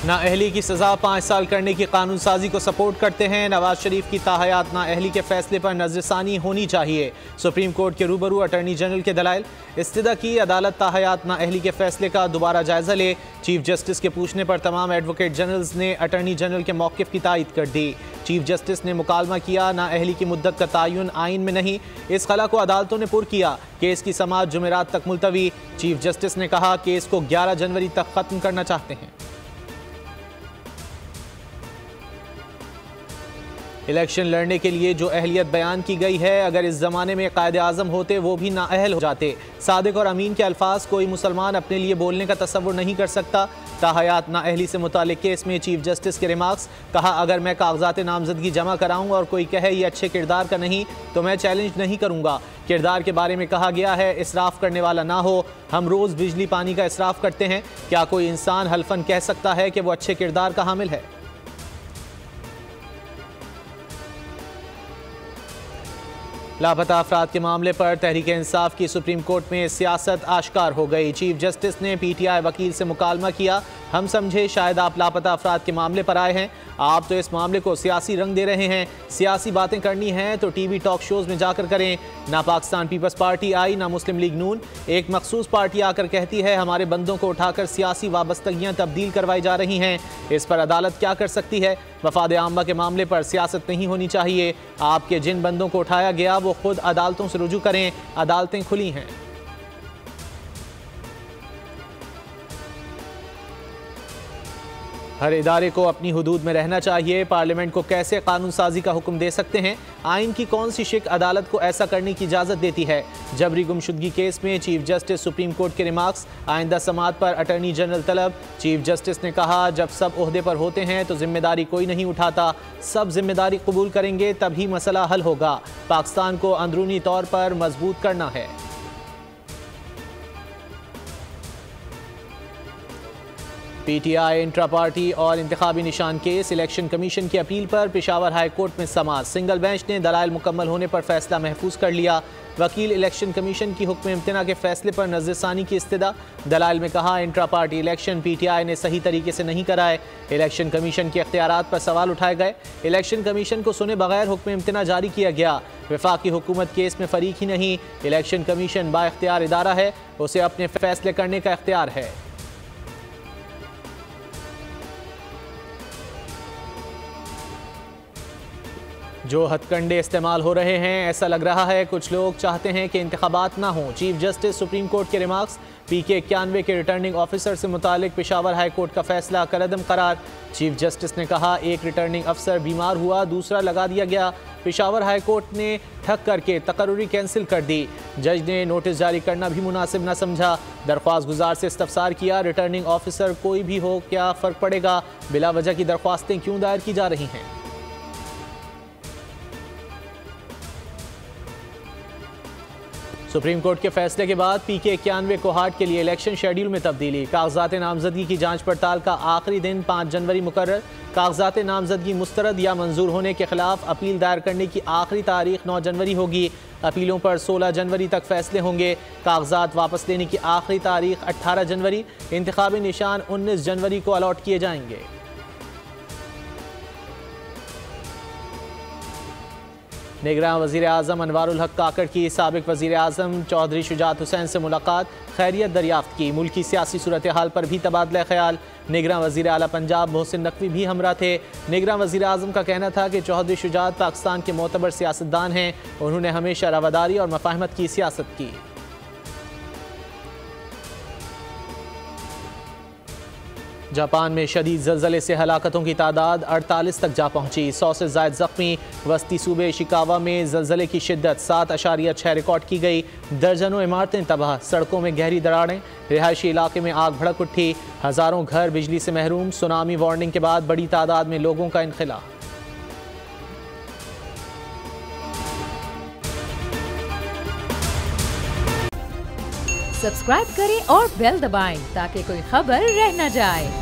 नाअहली की सजा 5 साल करने की कानून साजी को सपोर्ट करते हैं। नवाज शरीफ की ताहयात नाअहली के फैसले पर नजरसानी होनी चाहिए। सुप्रीम कोर्ट के रूबरू अटॉर्नी जनरल के दलाइल। इस्तिदा की अदालत ताहयात नाअहली के फैसले का दोबारा जायजा ले। चीफ जस्टिस के पूछने पर तमाम एडवोकेट जनरल्स ने अटॉर्नी जनरल के मौक़िफ़ की तायद कर दी। चीफ जस्टिस ने मुकालमा किया, नाअहली की मुद्दत का तयन आइन में नहीं, इस खला को अदालतों ने पुर किया। केस की समाअत जुमेरात तक मुलतवी। चीफ जस्टिस ने कहा केस को 11 जनवरी तक खत्म करना चाहते हैं। इलेक्शन लड़ने के लिए जो अहलियत बयान की गई है, अगर इस ज़माने में कायदे आज़म होते वो भी नाअहल हो जाते। सादिक और अमीन के अल्फाज कोई मुसलमान अपने लिए बोलने का तसव्वुर नहीं कर सकता। ताहयात नाअहली से मुतालिक केस में चीफ जस्टिस के रिमार्क्स। कहा अगर मैं कागजात नामजदगी जमा कराऊँ और कोई कहे ये अच्छे किरदार का नहीं तो मैं चैलेंज नहीं करूँगा। किरदार के बारे में कहा गया है इसराफ करने वाला ना हो। हम रोज़ बिजली पानी का इसराफ करते हैं, क्या कोई इंसान हल्फन कह सकता है कि वो अच्छे किरदार का हामिल है? लापता अफराद के मामले पर तहरीक इंसाफ की सुप्रीम कोर्ट में सियासत आश्कार हो गई। चीफ जस्टिस ने PTI वकील से मुकालमा किया। हम समझे शायद आप लापता अफराद के मामले पर आए हैं, आप तो इस मामले को सियासी रंग दे रहे हैं। सियासी बातें करनी हैं तो टीवी टॉक शोज़ में जाकर करें। ना पाकिस्तान पीपल्स पार्टी आई, ना मुस्लिम लीग नून। एक मखसूस पार्टी आकर कहती है हमारे बंदों को उठाकर सियासी वाबस्तगियाँ तब्दील करवाई जा रही हैं। इस पर अदालत क्या कर सकती है? मफाद आम्मा के मामले पर सियासत नहीं होनी चाहिए। आपके जिन बंदों को उठाया गया वो खुद अदालतों से रुजू करें, अदालतें खुली हैं। हर इदारे को अपनी हुदूद में रहना चाहिए। पार्लियामेंट को कैसे कानून साजी का हुक्म दे सकते हैं? आइन की कौन सी शिक अदालत को ऐसा करने की इजाज़त देती है? जबरी गुमशुदगी केस में चीफ जस्टिस सुप्रीम कोर्ट के रिमार्क्स। आइंदा समाअत पर अटॉर्नी जनरल तलब। चीफ जस्टिस ने कहा जब सब ओहदे पर होते हैं तो जिम्मेदारी कोई नहीं उठाता। सब जिम्मेदारी कबूल करेंगे तभी मसला हल होगा। पाकिस्तान को अंदरूनी तौर पर मजबूत करना है। PTI इंट्रा पार्टी और इंतखाबी निशान केस। इलेक्शन कमीशन की अपील पर पेशावर हाई कोर्ट में समाअत। सिंगल बेंच ने दलाइल मुकम्मल होने पर फैसला महफूज कर लिया। वकील इलेक्शन कमीशन की हुक्म इम्तना के फैसले पर नजरसानी की इस्तदा। दलाइल में कहा इंट्रा पार्टी इलेक्शन PTI ने सही तरीके से नहीं कराए। इलेक्शन कमीशन के इख्तियारात पर सवाल उठाए गए। इलेक्शन कमीशन को सुने बगैर हुक्म इम्तना जारी किया गया। वफाकी हुकूमत केस में फरीक ही नहीं। इलेक्शन कमीशन बाइख्तियार इदारा है, उसे अपने फैसले करने का इख्तियार है। जो हथकंडे इस्तेमाल हो रहे हैं, ऐसा लग रहा है कुछ लोग चाहते हैं कि इंतखाबात ना हों। चीफ जस्टिस सुप्रीम कोर्ट के रिमार्क्स। PK 91 के रिटर्निंग ऑफिसर से मुतालिक पेशावर हाई कोर्ट का फैसला करदम करार। चीफ जस्टिस ने कहा एक रिटर्निंग अफसर बीमार हुआ, दूसरा लगा दिया गया। पेशावर हाई कोर्ट ने ठग करके तकर्रुरी कैंसिल कर दी। जज ने नोटिस जारी करना भी मुनासिब न समझा। दरख्वास्त गुजार से इस्तफसार किया। रिटर्निंग ऑफिसर कोई भी हो क्या फ़र्क पड़ेगा? बिला वजह की दरख्वास्तें क्यों दायर की जा रही हैं? सुप्रीम कोर्ट के फैसले के बाद PK 91 कोहाट के लिए इलेक्शन शेड्यूल में तब्दीली। कागजात नामजदगी की जांच पड़ताल का आखिरी दिन 5 जनवरी मुकर्रर। कागजात नामजदगी मुस्तरद या मंजूर होने के खिलाफ अपील दायर करने की आखिरी तारीख 9 जनवरी होगी। अपीलों पर 16 जनवरी तक फैसले होंगे। कागजात वापस लेने की आखिरी तारीख 18 जनवरी। इंतखाबी निशान 19 जनवरी को अलॉट किए जाएंगे। निगरान वज़ीर आज़म अनवारुल हक काकड़ की साबिक वज़ीर आज़म चौधरी शुजात हुसैन से मुलाकात। खैरियत दरियाफ्त की। मुल्की सियासी सूरत हाल पर भी तबादला ख्याल। निगरान वज़ीर आला पंजाब मोहसिन नकवी भी हमरा थे। निगरान वज़ीर आज़म का कहना था कि चौधरी शुजात पाकिस्तान के मोतबर सियासतदान हैं, उन्होंने हमेशा रवादारी और मफाहमत की सियासत की। जापान में शदीद ज़लज़ले से हलाकतों की तादाद 48 तक जा पहुंची। 100 से ज़ायद ज़ख्मी। वस्ती सूबे इशिकावा में ज़लज़ले की शिद्दत 7.6 रिकॉर्ड की गई। दर्जनों इमारतें तबाह, सड़कों में गहरी दरारें। रिहायशी इलाके में आग भड़क उठी। हज़ारों घर बिजली से महरूम। सुनामी वार्निंग के बाद बड़ी तादाद में लोगों का इनखला। सब्सक्राइब करें और बेल दबाएं ताकि कोई खबर रह न जाए।